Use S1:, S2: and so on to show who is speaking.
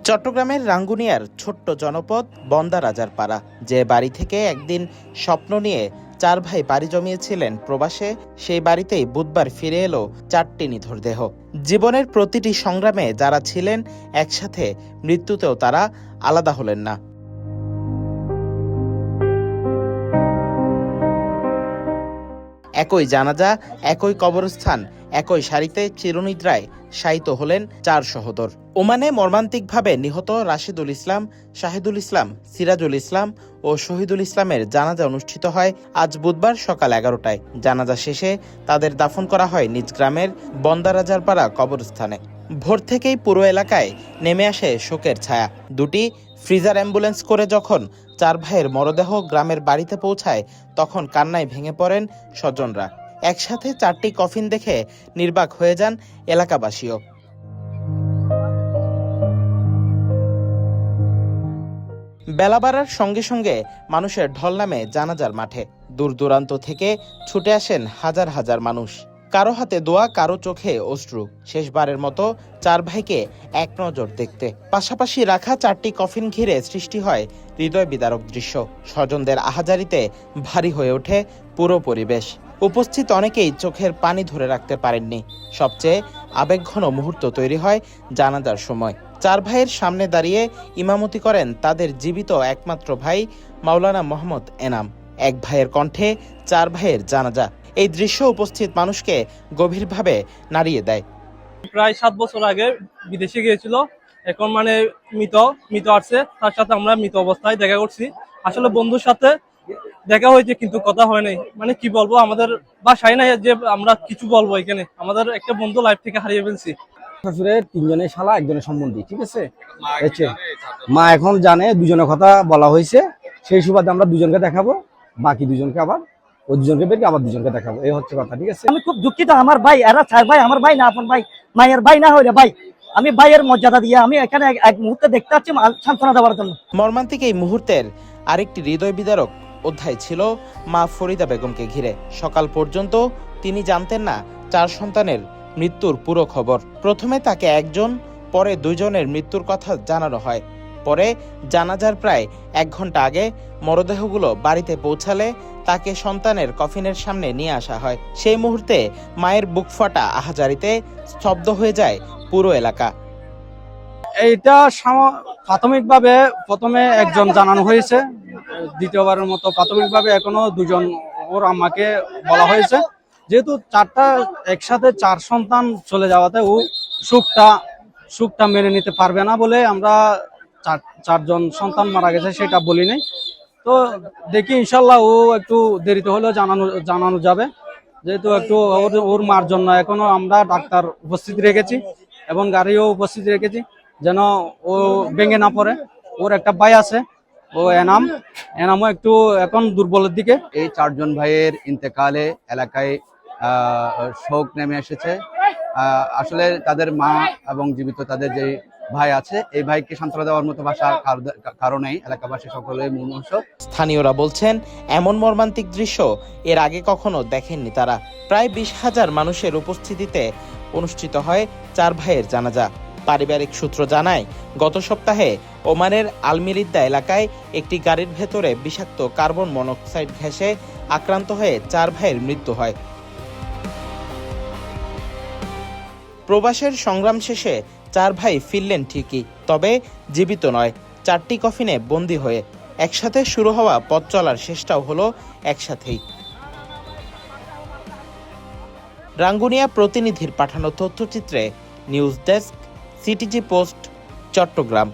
S1: চট্টগ্রামের রাঙ্গুনিয়ার ছোট্ট জনপদ বন্দারাজারপাড়া, যে বাড়ি থেকে একদিন স্বপ্ন নিয়ে চার ভাই পাড়ি জমিয়েছিলেন প্রবাসে, সেই বাড়িতেই বুধবার ফিরে এলো চারটি নিথর দেহ। জীবনের প্রতিটি সংগ্রামে যারা ছিলেন একসাথে, মৃত্যুতেও তারা আলাদা হলেন না। একই জানাজা, একই কবরস্থান, একই সারিতে চিরনিদ্রায় শায়িত হলেন চার সহোদর। ওমানে মর্মান্তিকভাবে নিহত রাশেদুল ইসলাম, শাহিদুল ইসলাম, সিরাজুল ইসলাম ও শহীদুল ইসলামের জানাজা অনুষ্ঠিত হয় আজ বুধবার সকাল 11টায়। জানাজা শেষে তাদের দাফন করা হয় নিজ গ্রামের বন্দারাজারপাড়া কবরস্থানে। ভোর থেকেই পুরো এলাকায় নেমে আসে শোকের ছায়া। দুটি ফ্রিজার অ্যাম্বুলেন্স করে যখন চার ভাইয়ের মরদেহ গ্রামের বাড়িতে পৌঁছায়, তখন কান্নায় ভেঙে পড়েন স্বজনরা। একসাথে চারটি কফিন দেখে নির্বাক হয়ে যান এলাকাবাসীও। বেলা বাড়ার সঙ্গে সঙ্গে মানুষের ঢল নামে জানাজার মাঠে। দূর দূরান্ত থেকে ছুটে আসেন হাজার হাজার মানুষ। কারো হাতে দোয়া, কারো চোখে অশ্রু, শেষবারের মতো চার ভাইকে এক নজর দেখতে। পাশাপাশি রাখা চারটি কফিন ঘিরে সৃষ্টি হয় হৃদয় বিদারক দৃশ্য। স্বজনদের আহাজারিতে ভারী হয়ে ওঠে পুরো পরিবেশ। উপস্থিত অনেকেই চোখের পানি ধরে রাখতে পারেননি। সবচেয়ে আবেগঘন মুহূর্ত তৈরি হয় জানাজার সময়। চার ভাইয়ের সামনে দাঁড়িয়ে ইমামতি করেন তাদের জীবিত একমাত্র ভাই মাওলানা মোহাম্মদ এনাম। এক ভাইয়ের কণ্ঠে চার ভাইয়ের জানাজা। এই দৃশ্য উপস্থিত মানুষকে গভীরভাবে নাড়িয়ে দেয়।
S2: প্রায় 7 বছর আগে বিদেশে গিয়েছিল, এখন মৃত আসছে, তার সাথে আমরা মৃত অবস্থায় দেখা করছি। আসলে বন্ধুর সাথে দেখা হয়েছে কিন্তু কথা হয় নাই। মানে কি বলবো, আমাদের বাসায় নাই যে আমরা কিছু বলবো। এখানে আমাদের একটা বন্ধু লাইফ থেকে হারিয়ে ফেলছি।
S3: শ্বশুরের 3 জনের শালা, 1 জনের সম্বন্ধী, ঠিক আছে। মা এখন জানে, দুজনের কথা বলা হয়েছে, সেই সুবাদে আমরা দুজনকে দেখাবো, বাকি দুজনকে আবার ওই দুজনকে বেরকে আবার দুজনকে দেখাবো, এই হচ্ছে কথা, ঠিক আছে।
S4: আমি খুব দুঃখিত, আমার ভাই, এরা চার ভাই, আমার ভাই না, আপন ভাই, মায়ের ভাই না হইলে ভাই, আমি ভাইয়ের মর্যাদা দিয়ে আমি এখানে এক মুহূর্তে দেখতে পাচ্ছি সান্ত্বনা দেওয়ার জন্য।
S1: মর্মান্তিক এই মুহূর্তের আরেকটি হৃদয় বিদারক অধ্যায় ছিল মা ফরিদা বেগমকে ঘিরে। সকাল পর্যন্ত তিনি জানতেন না চার সন্তানের মৃত্যুর পুরো খবর। প্রথমে তাকে একজন, পরে 2 জনের মৃত্যুর কথা জানানো হয়। পরে জানাজার প্রায় 1 ঘন্টা আগে মরদেহগুলো বাড়িতে পৌঁছালে তাকে সন্তানের কফিনের সামনে নিয়ে আসা হয়। সেই মুহূর্তে মায়ের বুক ফাটা আহাজারিতে স্তব্ধ হয়ে যায় পুরো এলাকা।
S3: এইটা প্রাথমিকভাবে প্রথমে একজন জানানো হয়েছে, দ্বিতীয়বারের মতো প্রাথমিকভাবে এখনো 2 জন ওর আম্মাকে বলা হয়েছে। যেহেতু চারটা একসাথে 4 সন্তান চলে যাওয়াতে ও সুখটা মেনে নিতে পারবে না বলে আমরা 4 জন সন্তান মারা গেছে সেটা বলি নাই। তো দেখি ইনশাল্লাহ ও একটু দেরিতে হলেও জানানো যাবে। যেহেতু একটু ওর মার জন্য এখনো আমরা ডাক্তার উপস্থিত রেখেছি এবং গাড়িও উপস্থিত রেখেছি, যেন ও ভেঙে না পড়ে। ওর একটা ভাই আছে, ও এনামও একটু এখন দুর্বলের দিকে।
S5: এই 4 জন ভাইয়ের ইন্তেকালে এলাকায় শোক নেমে এসেছে। আসলে তাদের মা এবং জীবিত তাদের যে ভাই আছে, এই ভাইকে সান্ত্বনা দেওয়ার মতো ভাষার কারণেই এলাকাবাসী সকলে মূর্ছনা।
S1: স্থানীয়রা বলছেন, এমন মর্মান্তিক দৃশ্য এর আগে কখনো দেখেননি তারা। প্রায় 20,000 মানুষের উপস্থিতিতে অনুষ্ঠিত হয় চার ভাইয়ের জানাজা। পারিবারিক সূত্র জানায়, গত সপ্তাহে ওমানের আলমিরিদ্দা এলাকায় একটি গাড়ির ভেতরে বিষাক্ত কার্বন মনোক্সাইড গ্যাসে আক্রান্ত হয়ে চার ভাইয়ের মৃত্যু হয়। প্রবাসের সংগ্রাম শেষে চার ভাই ফিরলেন ঠিকই, তবে জীবিত নয়। 4টি কফিনে বন্দী হয়ে একসাথে শুরু হওয়া পথ চলার শেষটাও হলো একসাথেই। রাঙ্গুনিয়া প্রতিনিধির পাঠানো তথ্যচিত্রে news desk, CTG Post, Chittagong.